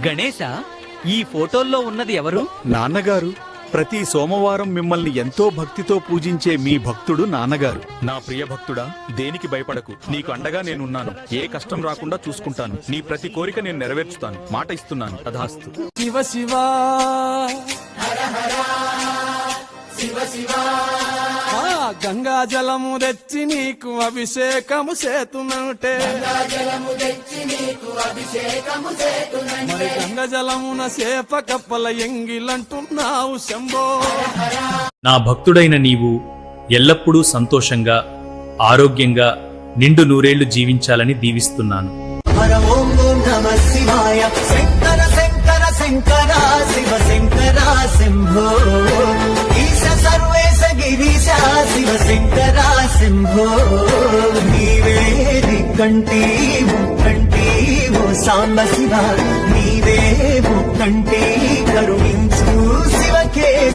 గణేశ, ఈ ఫోటోల్లో ఉన్నది ఎవరు? నాన్నగారు. ప్రతి సోమవారం మిమ్మల్ని ఎంతో భక్తితో పూజించే మీ భక్తుడు నాన్నగారు. నా ప్రియ భక్తుడా, దేనికి భయపడకు. నీకు అండగా నేనున్నాను. ఏ కష్టం రాకుండా చూసుకుంటాను. నీ ప్రతి కోరిక నేను నెరవేర్చుతాను. మాట ఇస్తున్నాను. తథాస్తు. శివ శివ శివ శివ, గంగా జలము తెచ్చి నీకు అభిషేకము చేతునంటే, మరి గంగా జలమున సేప కప్పల ఎంగిలంటున్నావు శంభో. నా భక్తుడైన నీవు ఎల్లప్పుడూ సంతోషంగా, ఆరోగ్యంగా, నిండు నూరేళ్లు జీవించాలని దీవిస్తున్నాను. శంకర శంకర శంకర శివ శంకర శంభో, ఈశ సర్వేశ గిరీశ శివ శంకర శంభో. నీవే దిక్కంటి ముక్కంటి ఓ సాంబ శివ, నీవే